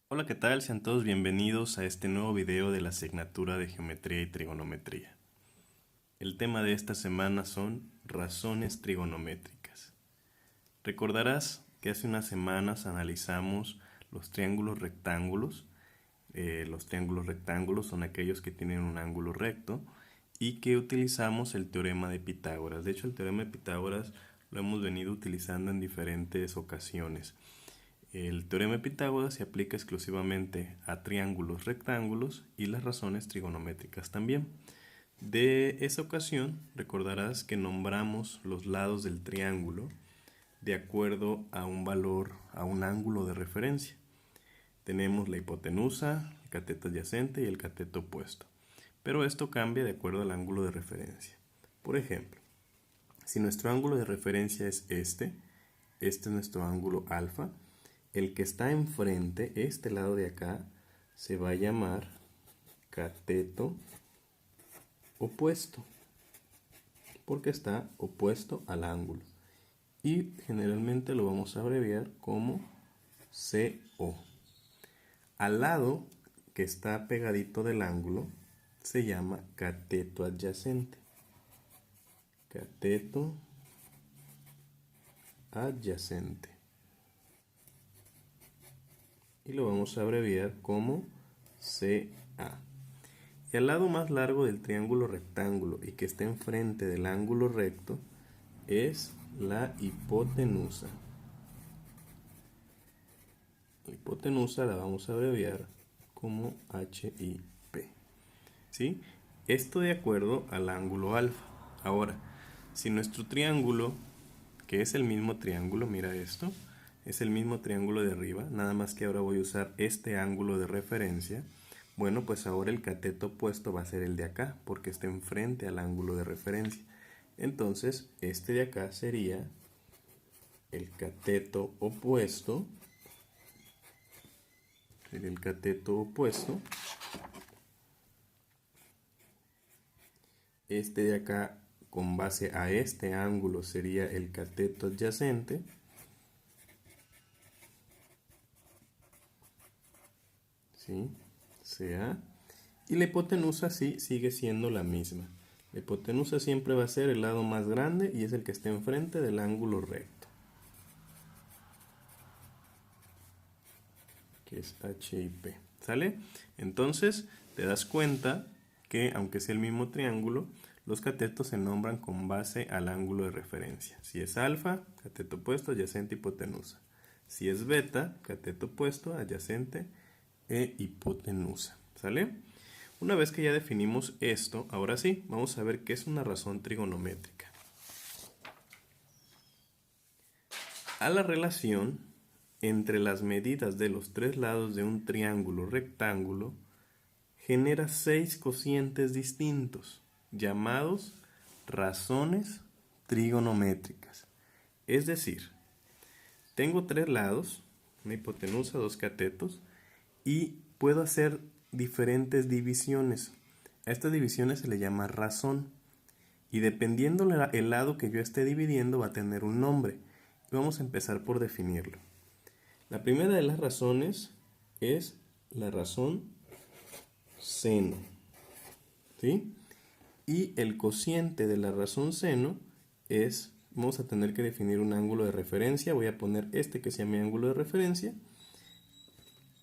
Hola, ¿qué tal? Sean todos bienvenidos a este nuevo video de la asignatura de Geometría y Trigonometría. El tema de esta semana son razones trigonométricas. Recordarás que hace unas semanas analizamos los triángulos rectángulos. Los triángulos rectángulos son aquellos que tienen un ángulo recto y que utilizamos el teorema de Pitágoras. De hecho, el teorema de Pitágoras lo hemos venido utilizando en diferentes ocasiones. El teorema de Pitágoras se aplica exclusivamente a triángulos rectángulos y las razones trigonométricas también. De esa ocasión recordarás que nombramos los lados del triángulo de acuerdo a un valor, a un ángulo de referencia. Tenemos la hipotenusa, el cateto adyacente y el cateto opuesto. Pero esto cambia de acuerdo al ángulo de referencia. Por ejemplo, si nuestro ángulo de referencia es este es nuestro ángulo alfa, el que está enfrente, este lado de acá, se va a llamar cateto opuesto, porque está opuesto al ángulo. Y generalmente lo vamos a abreviar como CO. Al lado que está pegadito del ángulo se llama cateto adyacente. Cateto adyacente. Y lo vamos a abreviar como CA. Y al lado más largo del triángulo rectángulo y que está enfrente del ángulo recto es la hipotenusa. La hipotenusa la vamos a abreviar como HIP. ¿Sí? Esto de acuerdo al ángulo alfa. Ahora, si nuestro triángulo, que es el mismo triángulo, mira esto, es el mismo triángulo de arriba, nada más que ahora voy a usar este ángulo de referencia. Bueno, pues ahora el cateto opuesto va a ser el de acá, porque está enfrente al ángulo de referencia. Entonces, este de acá sería el cateto opuesto. Sería el cateto opuesto. Este de acá, con base a este ángulo, sería el cateto adyacente. ¿Sí? CA. Y la hipotenusa sí sigue siendo la misma. La hipotenusa siempre va a ser el lado más grande y es el que está enfrente del ángulo recto, que es HIP. ¿Sale? Entonces te das cuenta que aunque sea el mismo triángulo, los catetos se nombran con base al ángulo de referencia. Si es alfa, cateto opuesto, adyacente, hipotenusa. Si es beta, cateto opuesto, adyacente e hipotenusa. ¿Sale? Una vez que ya definimos esto, ahora sí, vamos a ver qué es una razón trigonométrica. A la relación entre las medidas de los tres lados de un triángulo rectángulo genera 6 cocientes distintos, llamados razones trigonométricas. Es decir, tengo tres lados, una hipotenusa, dos catetos, y puedo hacer diferentes divisiones. A estas divisiones se le llama razón. Y dependiendo el lado que yo esté dividiendo va a tener un nombre. Y vamos a empezar por definirlo. La primera de las razones es la razón seno. ¿Sí? Y el cociente de la razón seno es, vamos a tener que definir un ángulo de referencia. Voy a poner este que sea mi ángulo de referencia.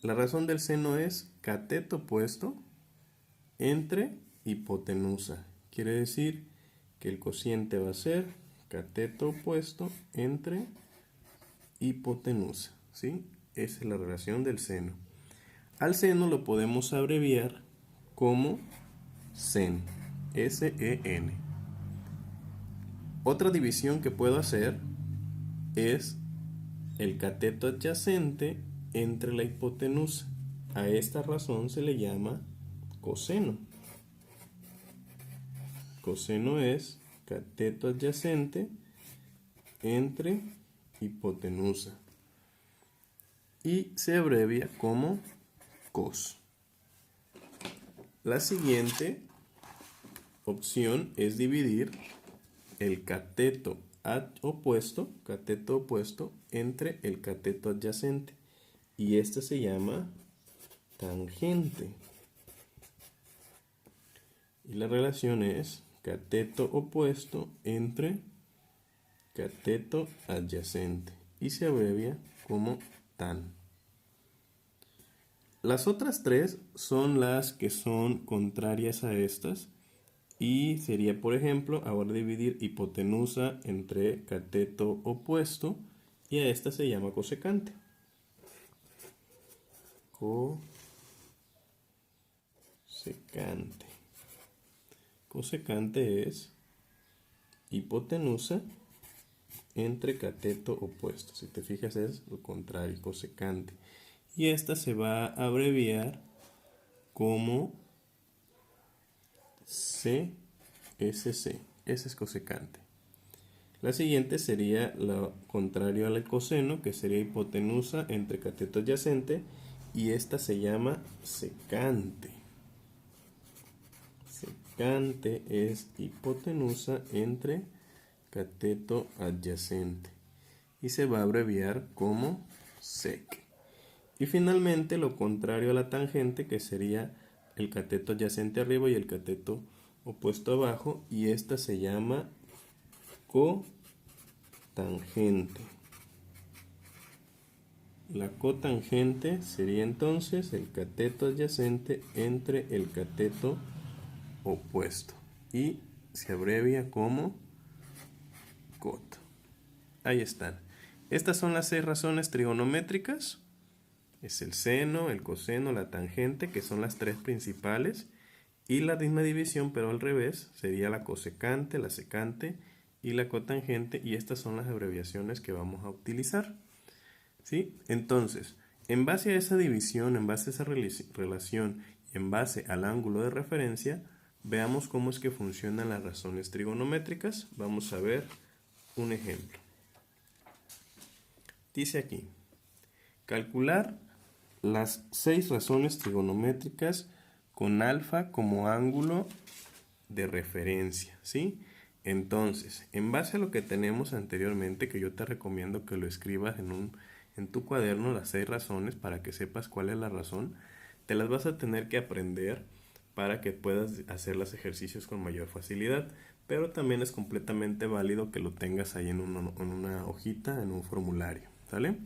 La razón del seno es cateto opuesto entre hipotenusa. Quiere decir que el cociente va a ser cateto opuesto entre hipotenusa. ¿Sí? Esa es la relación del seno. Al seno lo podemos abreviar como sen. S-E-N. Otra división que puedo hacer es el cateto adyacente entre la hipotenusa. A esta razón se le llama coseno. Coseno es cateto adyacente entre hipotenusa y se abrevia como cos. La siguiente opción es dividir el cateto opuesto entre el cateto adyacente y este se llama tangente. Y la relación es cateto opuesto entre cateto adyacente. Y se abrevia como tan. Las otras tres son las que son contrarias a estas. Y sería, por ejemplo, ahora dividir hipotenusa entre cateto opuesto. Y a esta se llama cosecante. Cosecante. Cosecante es hipotenusa entre cateto opuesto. Si te fijas es lo contrario, cosecante. Y esta se va a abreviar como CSC. Ese es cosecante. La siguiente sería lo contrario al coseno, que sería hipotenusa entre cateto adyacente. Y esta se llama secante. Secante es hipotenusa entre cateto adyacente. Y se va a abreviar como sec. Y finalmente lo contrario a la tangente, que sería el cateto adyacente arriba y el cateto opuesto abajo. Y esta se llama cotangente. La cotangente sería entonces el cateto adyacente entre el cateto opuesto. Y se abrevia como cot. Ahí están. Estas son las 6 razones trigonométricas. Es el seno, el coseno, la tangente, que son las 3 principales. Y la misma división, pero al revés, sería la cosecante, la secante y la cotangente. Y estas son las abreviaciones que vamos a utilizar. ¿Sí? Entonces, en base a esa división, en base a esa relación y en base al ángulo de referencia, veamos cómo es que funcionan las razones trigonométricas. Vamos a ver un ejemplo. Dice aquí, calcular las 6 razones trigonométricas con alfa como ángulo de referencia, ¿sí? Entonces, en base a lo que tenemos anteriormente, que yo te recomiendo que lo escribas en tu cuaderno, las 6 razones, para que sepas cuál es la razón, te las vas a tener que aprender para que puedas hacer los ejercicios con mayor facilidad, pero también es completamente válido que lo tengas ahí en una hojita, en un formulario, ¿sale?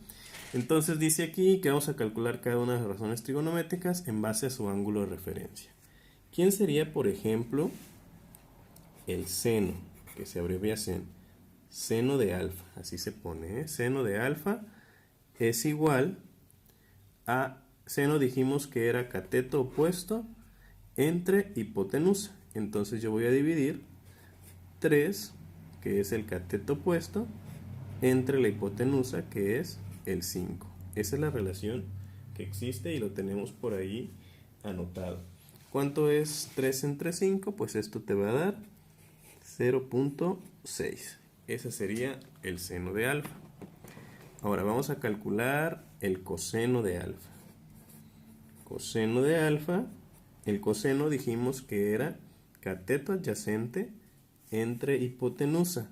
Entonces dice aquí que vamos a calcular cada una de las razones trigonométricas en base a su ángulo de referencia. ¿Quién sería, por ejemplo, el seno, que se abrevia seno de alfa? Así se pone, ¿eh? Seno de alfa es igual a, seno dijimos que era cateto opuesto entre hipotenusa. Entonces yo voy a dividir 3, que es el cateto opuesto, entre la hipotenusa, que es el 5. Esa es la relación que existe y lo tenemos por ahí anotado. ¿Cuánto es 3 entre 5? Pues esto te va a dar 0.6. Ese sería el seno de alfa. Ahora vamos a calcular el coseno de alfa. Coseno de alfa, el coseno dijimos que era cateto adyacente entre hipotenusa.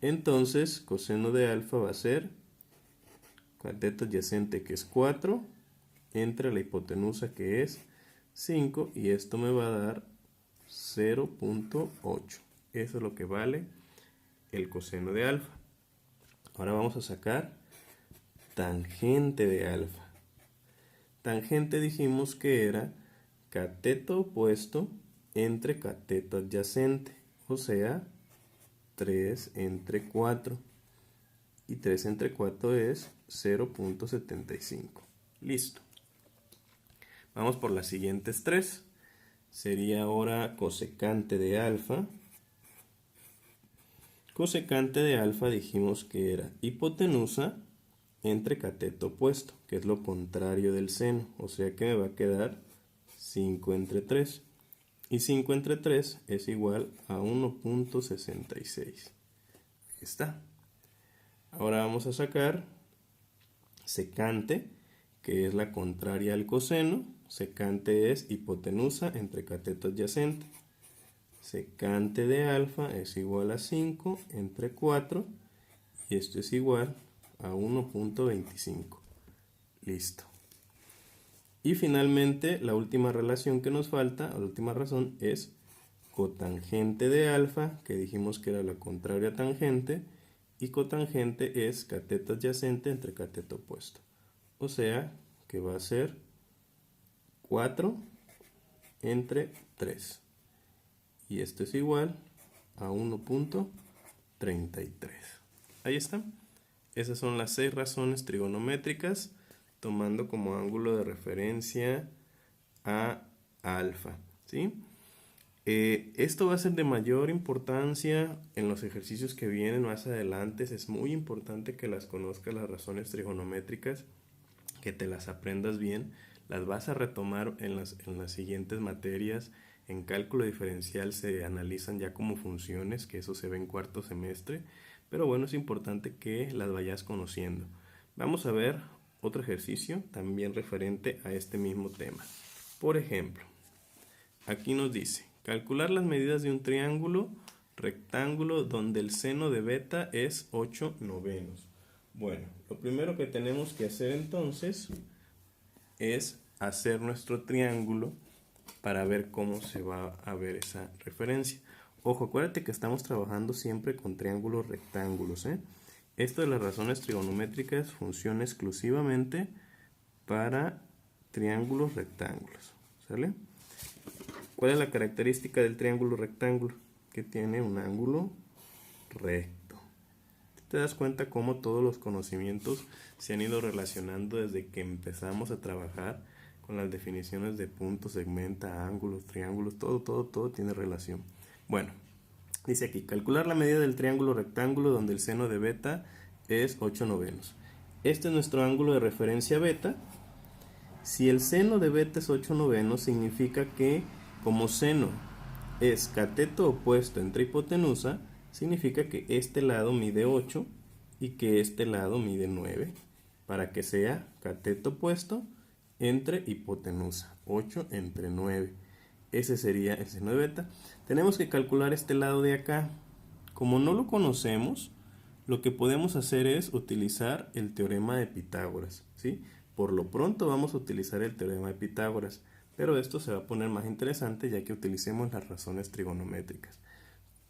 Entonces, coseno de alfa va a ser cateto adyacente, que es 4, entre la hipotenusa, que es 5, y esto me va a dar 0.8. Eso es lo que vale el coseno de alfa. Ahora vamos a sacar tangente de alfa. Tangente dijimos que era cateto opuesto entre cateto adyacente, o sea, 3 entre 4. Y 3 entre 4 es 0.75. Listo. Vamos por las siguientes 3. Sería ahora cosecante de alfa. Cosecante de alfa dijimos que era hipotenusa entre cateto opuesto, que es lo contrario del seno. O sea que me va a quedar 5 entre 3. Y 5 entre 3 es igual a 1.66. Ahí está. Ahora vamos a sacar secante, que es la contraria al coseno. Secante es hipotenusa entre cateto adyacente. Secante de alfa es igual a 5 entre 4. Y esto es igual a 1.25. Listo. Y finalmente, la última relación que nos falta, o la última razón, es cotangente de alfa, que dijimos que era la contraria a tangente, y cotangente es cateto adyacente entre cateto opuesto. O sea, que va a ser 4 entre 3. Y esto es igual a 1.33. Ahí está. Esas son las 6 razones trigonométricas, tomando como ángulo de referencia a alfa, ¿sí? Esto va a ser de mayor importancia en los ejercicios que vienen más adelante. Es muy importante que las conozcas, las razones trigonométricas, que te las aprendas bien. Las vas a retomar en las siguientes materias. En cálculo diferencial se analizan ya como funciones, que eso se ve en cuarto semestre. Pero bueno, es importante que las vayas conociendo. Vamos a ver otro ejercicio también referente a este mismo tema. Por ejemplo, aquí nos dice calcular las medidas de un triángulo rectángulo donde el seno de beta es 8/9. Bueno, lo primero que tenemos que hacer entonces es hacer nuestro triángulo para ver cómo se va a ver esa referencia. Ojo, acuérdate que estamos trabajando siempre con triángulos rectángulos, ¿eh? Esto de las razones trigonométricas funciona exclusivamente para triángulos rectángulos, ¿sale? ¿Cuál es la característica del triángulo rectángulo? Que tiene un ángulo recto. Te das cuenta cómo todos los conocimientos se han ido relacionando desde que empezamos a trabajar con las definiciones de puntos, segmenta, ángulos, triángulos, todo tiene relación. Bueno, dice aquí, calcular la medida del triángulo rectángulo donde el seno de beta es 8/9. Este es nuestro ángulo de referencia beta. Si el seno de beta es 8/9, significa que como seno es cateto opuesto entre hipotenusa, significa que este lado mide 8 y que este lado mide 9, para que sea cateto opuesto entre hipotenusa, 8 entre 9. Ese sería el seno de beta. Tenemos que calcular este lado de acá. Como no lo conocemos, lo que podemos hacer es utilizar el teorema de Pitágoras, ¿sí? Por lo pronto vamos a utilizar el teorema de Pitágoras, pero esto se va a poner más interesante ya que utilicemos las razones trigonométricas.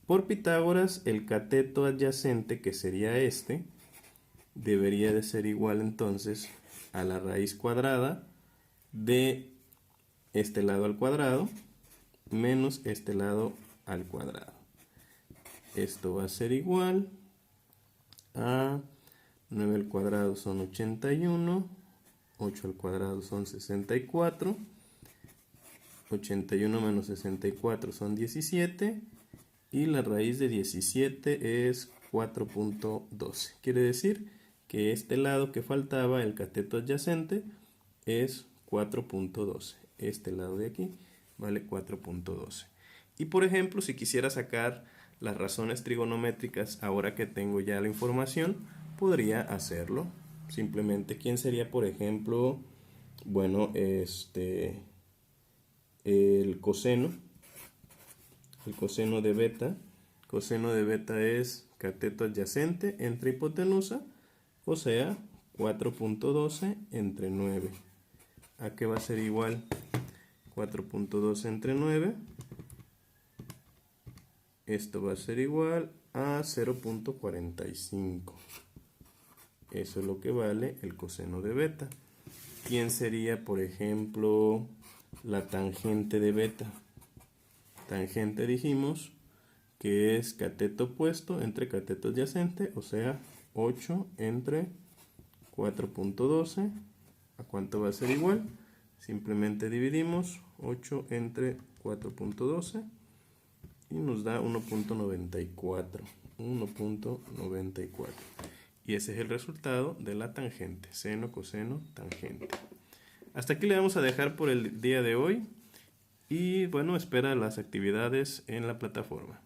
Por Pitágoras, el cateto adyacente, que sería este, debería de ser igual entonces a la raíz cuadrada de este lado al cuadrado menos este lado al cuadrado. Esto va a ser igual a 9 al cuadrado son 81, 8 al cuadrado son 64, 81 menos 64 son 17 y la raíz de 17 es 4.12. Quiere decir que este lado que faltaba, el cateto adyacente, es 4.12. Este lado de aquí vale 4.12. Y por ejemplo, si quisiera sacar las razones trigonométricas, ahora que tengo ya la información, podría hacerlo. Simplemente, ¿quién sería, por ejemplo? Bueno, el coseno de beta. Coseno de beta es cateto adyacente entre hipotenusa, o sea, 4.12 entre 9. ¿A qué va a ser igual? 4.12 entre 9. Esto va a ser igual a 0.45. Eso es lo que vale el coseno de beta. ¿Quién sería, por ejemplo, la tangente de beta? Tangente dijimos que es cateto opuesto entre cateto adyacente, o sea, 8 entre 4.12. ¿A cuánto va a ser igual? Simplemente dividimos 8 entre 4.12 y nos da 1.94. 1.94. Y ese es el resultado de la tangente, seno, coseno, tangente. Hasta aquí le vamos a dejar por el día de hoy y bueno, espera las actividades en la plataforma.